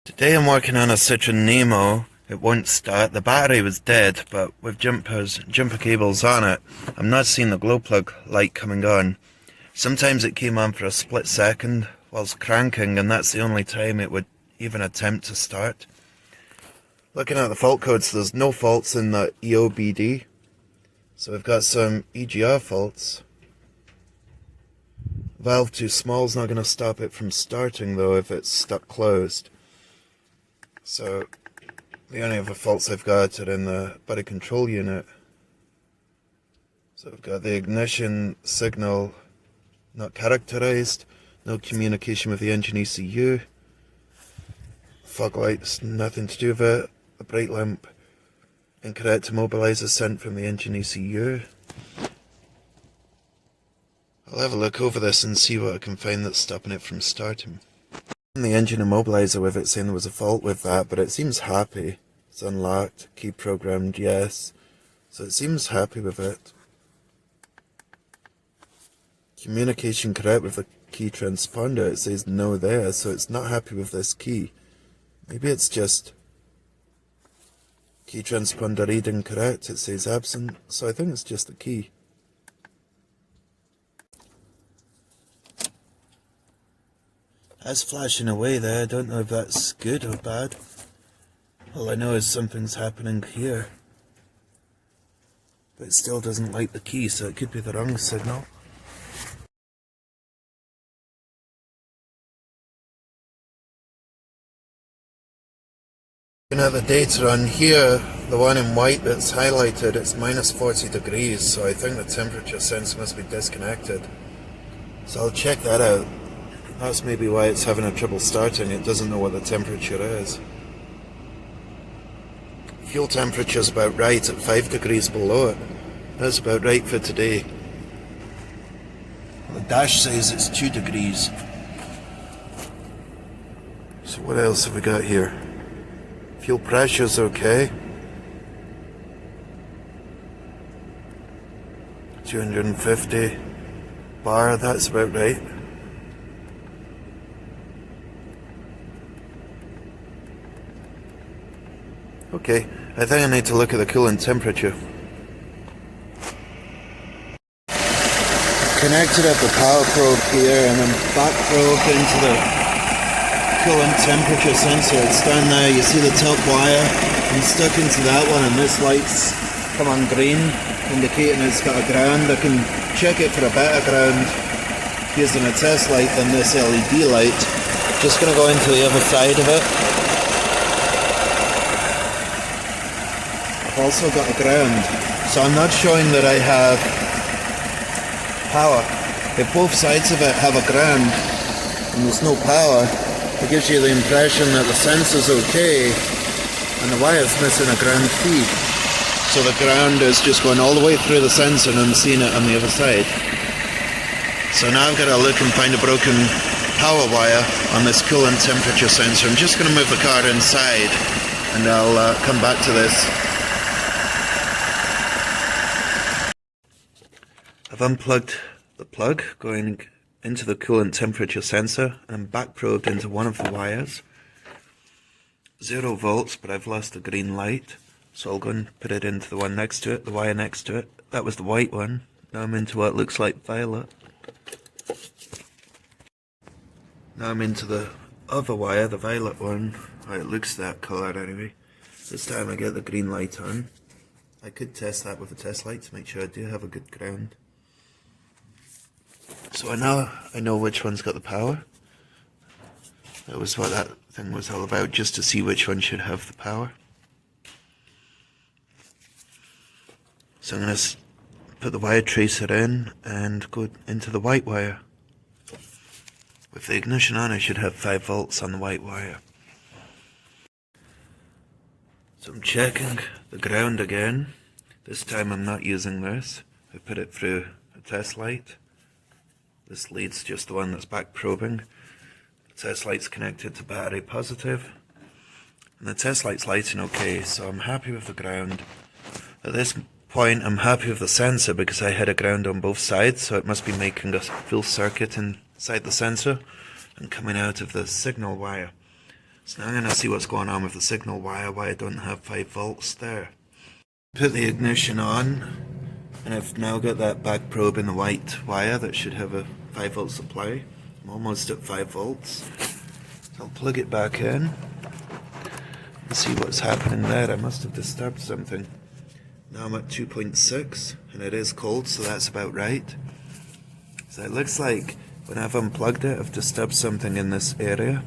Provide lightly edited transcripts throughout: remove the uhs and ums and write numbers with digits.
Today I'm working on a Citroen Nemo. It won't start. The battery was dead, but with jumper cables on it, I'm not seeing the glow plug light coming on. Sometimes it came on for a split second whilst cranking, and that's the only time it would even attempt to start. Looking at the fault codes, there's no faults in the EOBD. So we've got some EGR faults. Valve too small is not going to stop it from starting though if it's stuck closed. So the only other faults I've got are in the body control unit. So we've got the ignition signal not characterized, no communication with the engine ECU, fog lights, nothing to do with it, a brake lamp, incorrect immobilizer sent from the engine ECU. I'll have a look over this and see what I can find that's stopping it from starting. The engine immobilizer with it saying there was a fault with that, but it seems happy. It's unlocked, key programmed, yes. So it seems happy with it. Communication correct with the key transponder, it says no there, so it's not happy with this key. Maybe it's just key transponder reading correct, it says absent, so I think it's just the key. That's flashing away there, I don't know if that's good or bad. All I know is something's happening here. But it still doesn't like the key, so it could be the wrong signal. Looking at the data on here, the one in white that's highlighted, it's minus 40 degrees, so I think the temperature sensor must be disconnected. So I'll check that out. That's maybe why it's having a trouble starting, it doesn't know what the temperature is. Fuel temperature's about right at 5 degrees below it. That's about right for today. The dash says it's 2 degrees. So what else have we got here? Fuel pressure's okay. 250 bar, that's about right. Okay, I think I need to look at the coolant temperature. Connected up the power probe here and then back probed into the coolant temperature sensor. It's down there, you see the top wire. I'm stuck into that one and this light's come on green, indicating it's got a ground. I can check it for a better ground using a test light than this LED light. Just going to go into the other side of it. Also got a ground, so I'm not showing that I have power. If both sides of it have a ground and there's no power, it gives you the impression that the sensor's okay and the wire's missing a ground feed. So the ground is just going all the way through the sensor and I'm seeing it on the other side. So now I've got to look and find a broken power wire on this coolant temperature sensor. I'm just going to move the car inside and I'll come back to this. I've unplugged the plug going into the coolant temperature sensor and back probed into one of the wires. 0 volts, but I've lost the green light, so I'll go and put it into the one next to it, the wire next to it. That was the white one. Now I'm into what looks like violet. Now I'm into the other wire, the violet one. It looks that colour anyway. This time I get the green light on. I could test that with a test light to make sure I do have a good ground. So now I know which one's got the power. That was what that thing was all about, just to see which one should have the power. So I'm going to put the wire tracer in and go into the white wire. With the ignition on, I should have 5 volts on the white wire. So I'm checking the ground again. This time I'm not using this. I put it through a test light. This lead's just the one that's back probing. The test light's connected to battery positive. And the test light's lighting okay, so I'm happy with the ground. At this point I'm happy with the sensor because I had a ground on both sides, so it must be making a full circuit inside the sensor and coming out of the signal wire. So now I'm going to see what's going on with the signal wire, why I don't have 5 volts there. Put the ignition on, and I've now got that back probe in the white wire that should have a 5 volt supply. I'm almost at 5 volts. So I'll plug it back in and see what's happening there. I must have disturbed something. Now I'm at 2.6 and it is cold, so that's about right. So it looks like when I've unplugged it, I've disturbed something in this area.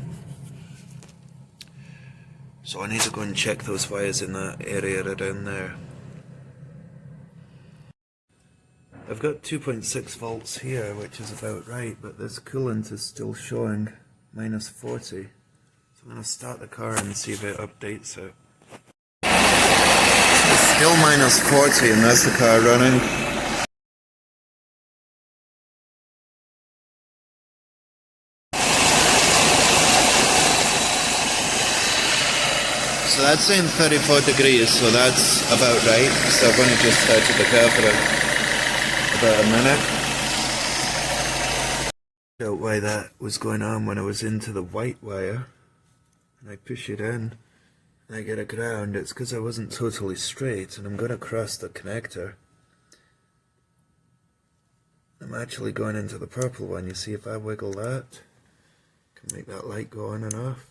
So I need to go and check those wires in that area around there. I've got 2.6 volts here, which is about right, but this coolant is still showing minus 40. So I'm going to start the car and see if it updates it. It's still minus 40 and that's the car running. So that's saying 34 degrees, so that's about right. So I've only just started the car for about a minute. I don't know why that was going on when I was into the white wire and I push it in and I get a ground. It's because I wasn't totally straight, and I'm going to cross the connector. I'm actually going into the purple one. You see, if I wiggle that, I can make that light go on and off.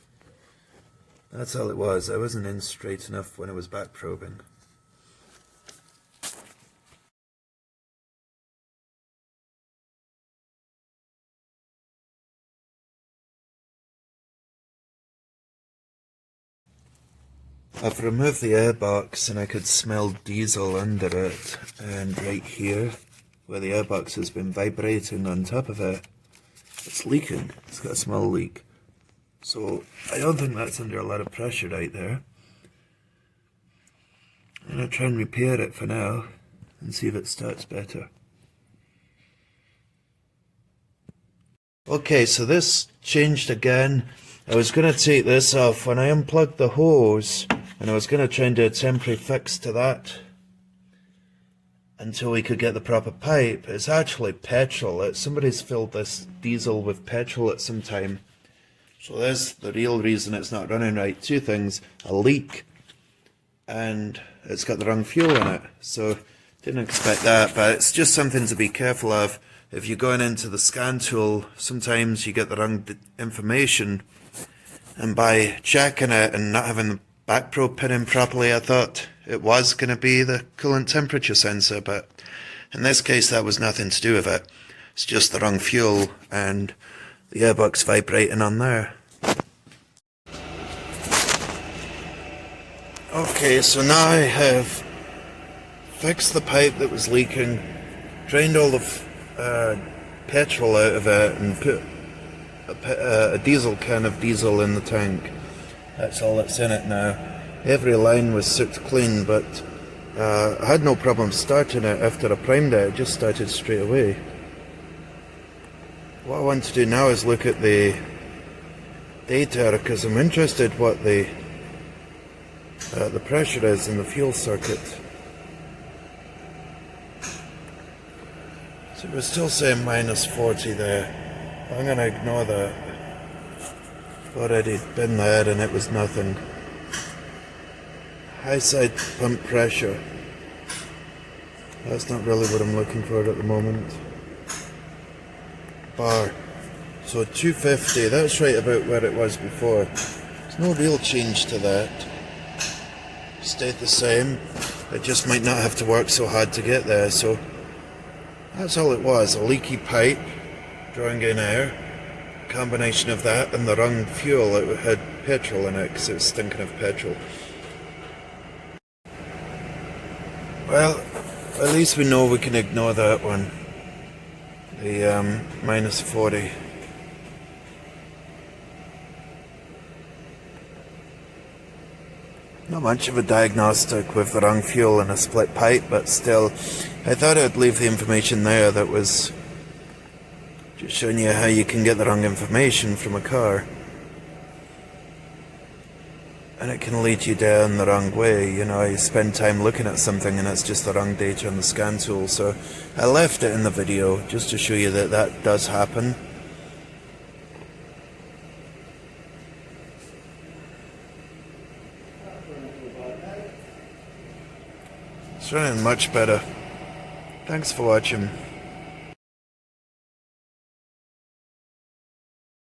That's all it was. I wasn't in straight enough when I was back probing. I've removed the airbox and I could smell diesel under it, and right here where the airbox has been vibrating on top of it, it's leaking. It's got a small leak. So I don't think that's under a lot of pressure right there. I'm going to try and repair it for now and see if it starts better. Okay, so this changed again. I was going to take this off when I unplugged the hose, and I was going to try and do a temporary fix to that until we could get the proper pipe. It's actually petrol. Somebody's filled this diesel with petrol at some time. So there's the real reason it's not running right. Two things: a leak, and it's got the wrong fuel in it. So didn't expect that, but it's just something to be careful of. If you're going into the scan tool, sometimes you get the wrong information, and by checking it and not having the back probe put in properly, I thought it was going to be the coolant temperature sensor, but in this case that was nothing to do with it. It's just the wrong fuel and the airbox vibrating on there. Okay, so now I have fixed the pipe that was leaking, drained all the petrol out of it, and put a diesel can of diesel in the tank. That's all that's in it now. Every line was soaked clean, but I had no problem starting it after I primed it. It just started straight away. What I want to do now is look at the data, because I'm interested what the pressure is in the fuel circuit. So we're still saying minus 40 there. I'm going to ignore that. I've already been there and it was nothing. High side pump pressure. That's not really what I'm looking for at the moment. Bar. So 250, that's right about where it was before. There's no real change to that. Stayed the same. It just might not have to work so hard to get there, so that's all it was. A leaky pipe drawing in air. Combination of that and the wrong fuel. It had petrol in it because it was stinking of petrol. Well, at least we know we can ignore that one. The minus 40. Not much of a diagnostic with the wrong fuel and a split pipe, but still, I thought I'd leave the information there that was just showing you how you can get the wrong information from a car. And it can lead you down the wrong way. You know, you spend time looking at something and it's just the wrong data on the scan tool. So I left it in the video just to show you that that does happen. It's running much better. Thanks for watching.